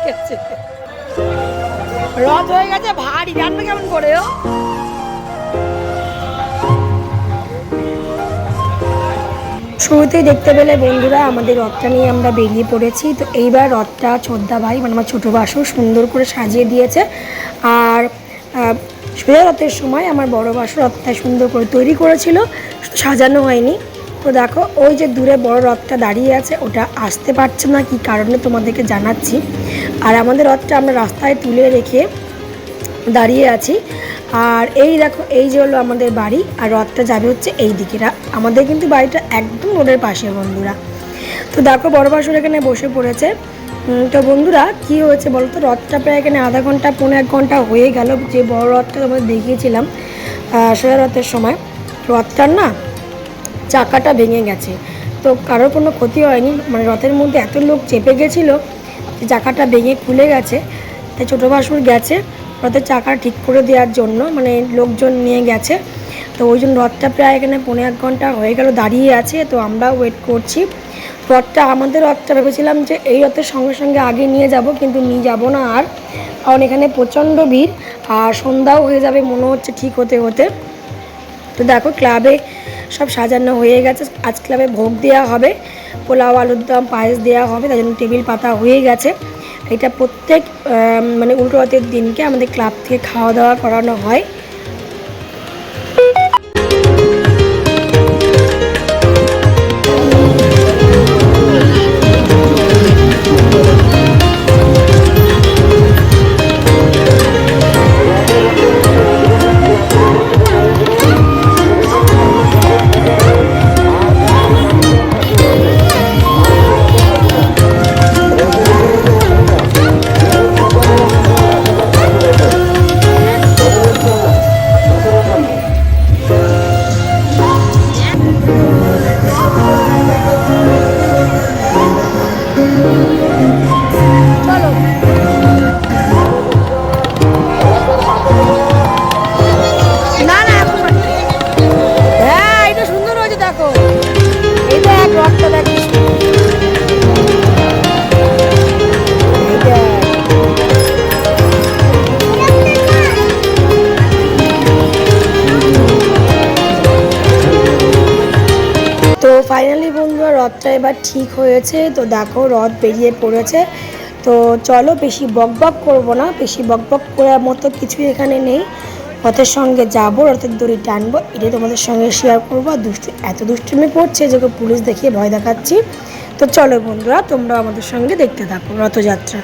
গেছে, রথ হয়ে গেছে ভারী। জানবে কেমন করে ও? শুরুতেই দেখতে পেলে বন্ধুরা আমাদের রথটা নিয়ে আমরা বেরিয়ে পড়েছি। তো এইবার রথটা ছোদ্দা ভাই মানে আমার ছোটো বাসু সুন্দর করে সাজিয়ে দিয়েছে। আর সোজা রথের সময় আমার বড় বাসু রথটা সুন্দর করে তৈরি করেছিল, সাজানো হয়নি। তো দেখো ওই যে দূরে বড় রথটা দাঁড়িয়ে আছে, ওটা আসতে পারছে না কি কারণে তোমাদেরকে জানাচ্ছি। আর আমাদের রথটা আমরা রাস্তায় তুলে রেখে দাঁড়িয়ে আছি। আর এই দেখো এই যে হলো আমাদের বাড়ি, আর রথটা যাবে হচ্ছে এই দিকে। আমাদের কিন্তু বাড়িটা একদম রোডের পাশে বন্ধুরা। তো দেখো বড় বাসুর এখানে বসে পড়েছে। তো বন্ধুরা কি হয়েছে বলো তো, রথটা প্রায় এখানে আধা ঘন্টা 1.5 ঘন্টা হয়ে গেল। যে বড় রথটা তোমাদের দেখিয়েছিলাম সোজা রথের সময়, রথটার না চাকাটা ভেঙে গেছে। তো কারোর কোনো ক্ষতি হয়নি, মানে রথের মধ্যে এত লোক চেপে গেছিলো যে চাকাটা ভেঙে খুলে গেছে। তাই ছোটো বাসুর গেছে রথের চাকা ঠিক করে দেওয়ার জন্য, মানে লোকজন নিয়ে গেছে। তো ওই জন্য রথটা প্রায় এখানে 1.5 ঘন্টা হয়ে গেল দাঁড়িয়ে আছে। তো আমরা ওয়েট করছি। রথটা আমাদের রথটা ভেবেছিলাম যে এই রথের সঙ্গে সঙ্গে আগে নিয়ে যাব, কিন্তু নিয়ে যাব না আর, কারণ এখানে প্রচণ্ড ভিড় আর সন্ধ্যাও হয়ে যাবে মনে হচ্ছে ঠিক হতে হতে। তো দেখো ক্লাবে সব সাজানো হয়ে গেছে। আজ ক্লাবে ভোগ দেওয়া হবে, পোলাও আলুর দম পায়েস দেওয়া হবে, তার জন্য টেবিল পাতা হয়ে গেছে। এটা প্রত্যেক মানে উল্টো রথের দিনকে আমাদের ক্লাব থেকে খাওয়া দাওয়া করানো হয়। তো ফাইনালি বন্ধুরা রথটা এবার ঠিক হয়েছে। তো দেখো রথ বেরিয়ে পড়েছে। তো চলো বেশি বকবক করবো না, বেশি বকবক করার মতো কিছুই এখানে নেই। রথের সঙ্গে যাবো, রথের দড়ি টানবো, এটাই তোমাদের সঙ্গে শেয়ার করবো। আর এত দুষ্টুমি করছে যে পুলিশ দেখিয়ে ভয় দেখাচ্ছি। তো চলো বন্ধুরা তোমরা আমাদের সঙ্গে দেখতে থাকো রথযাত্রা।